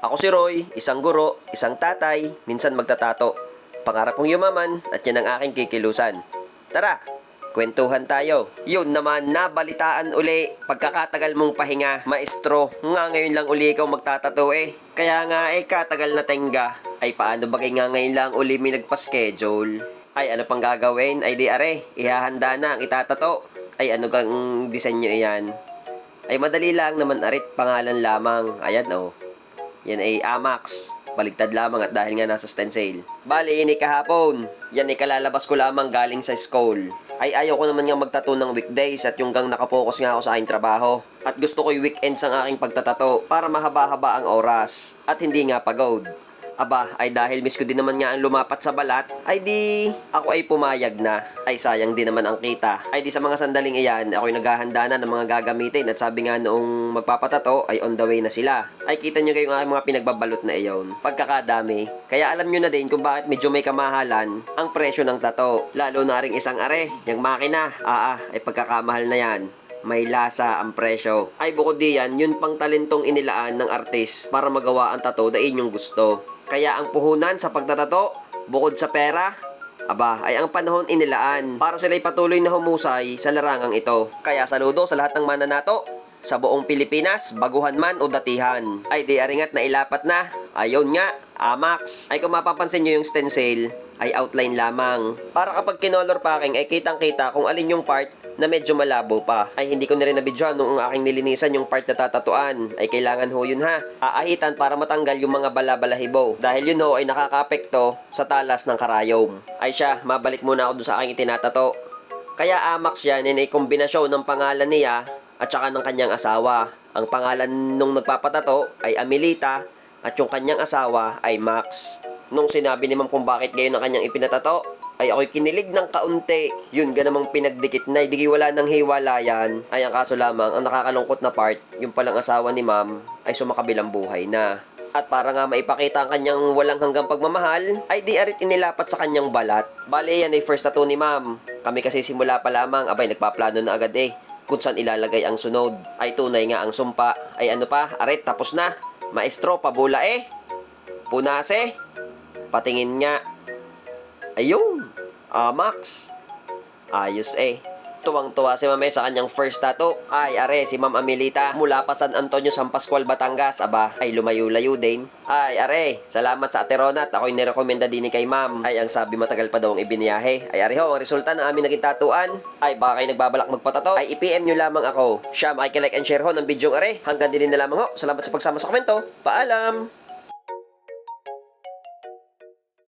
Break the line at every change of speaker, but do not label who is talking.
Ako si Roy, isang guro, isang tatay, minsan magtatato. Pangarap kong yumaman at yan ang aking kikilusan. Tara, kwentuhan tayo. Yun naman, nabalitaan uli. Pagkakatagal mong pahinga, maestro, nga ngayon lang uli ikaw magtatato eh. Kaya nga katagal na tenga. Ay paano bagay nga ngayon lang uli may nagpa-schedule? Ay ano pang gagawin? Ay di are, ihahanda na ang itatato. Ay ano gang disenyo iyan? Ay madali lang naman arit, pangalan lamang. Ayan oh. Yan ay Amax. Baligtad lamang at dahil nga nasa stencil. Bali, ini kahapon. Yan ay kalalabas ko lamang galing sa school. Ay ayaw ko naman nga magtato ng weekdays at yung gang nakapokus nga ako sa aking trabaho. At gusto ko'y weekends ang aking pagtatato para mahaba-haba ang oras at hindi nga pagod. Aba, ay dahil miss ko din naman nga ang lumapat sa balat, ay di ako ay pumayag na. Ay sayang din naman ang kita. Ay di sa mga sandaling iyan, ako'y naghahanda na ng mga gagamitin at sabi nga noong magpapatato ay on the way na sila. Ay kita nyo kayong aking mga pinagbabalot na iyon. Pagkakadami. Kaya alam nyo na din kung bakit medyo may kamahalan ang presyo ng tato. Lalo na ring isang are, yung makina, ay pagkakamahal na yan. May lasa ang presyo. Ay bukod diyan, yun pang talentong inilaan ng artist para magawa ang tato na inyong gusto. Kaya ang puhunan sa pagtatato, bukod sa pera, ay ang panahon inilaan para sila'y patuloy na humusay sa larangang ito. Kaya saludo sa lahat ng mananato sa buong Pilipinas, baguhan man o datihan. Ay di aringat na ilapat na. Ayun nga, Amax. Ay kung mapapansin nyo yung stencil, ay outline lamang. Para kapag kinolor packing ay kitang-kita kung alin yung part na medyo malabo pa. Ay hindi ko na rin nabidyoan nung aking nilinisan yung part na tatatuan. Ay kailangan ho yun ha. Aahitan para matanggal yung mga bala-balahibo. Dahil yun ho ay nakaka-apekto sa talas ng karayom. Ay siya, mabalik muna ako dun sa aking itinatato. Kaya Amax yan ay kombinasyon ng pangalan niya at saka ng kanyang asawa. Ang pangalan nung nagpapatato ay Amelita at yung kanyang asawa ay Max. Nung sinabi ni ma'am kung bakit gayon ang kanyang ipinatato, ay ako'y kinilig ng kaunti. Yun, ganamang pinagdikit na, hindi wala ng hiwalayan. Ay ang kaso lamang, ang nakakalungkot na part, yung palang asawa ni ma'am ay sumakabilang buhay na. At para nga maipakita ang kanyang walang hanggang pagmamahal, ay di arit inilapat sa kanyang balat. Bale yan ay first tattoo ni ma'am. Kami kasi simula pa lamang, nagpaplano na agad kung saan ilalagay ang sunod. Ay tunay nga ang sumpa. Ay ano pa, arit tapos na. Maestro, pabula punase. Patingin nga. Ayun. Max. Ayos Tuwang-tuwa si Mame sa kanyang first tattoo. Ay, are, si Ma'am Amelita mula pa San Antonio, San Pascual, Batangas. Ay lumayo-layo din. Ay, are, salamat sa Aterona at ako'y nirekomenda din kay Ma'am. Ay, ang sabi matagal pa daw ang ibiniyahe. Ay, are ho, ang resulta ng aming naging tatuan. Ay, baka kayo nagbabalak magpatato. Ay, i-PM nyo lamang ako. Siya, makikilike and share ho ng video are. Hanggang din na lamang ho. Salamat sa pagsama sa komento. Paalam!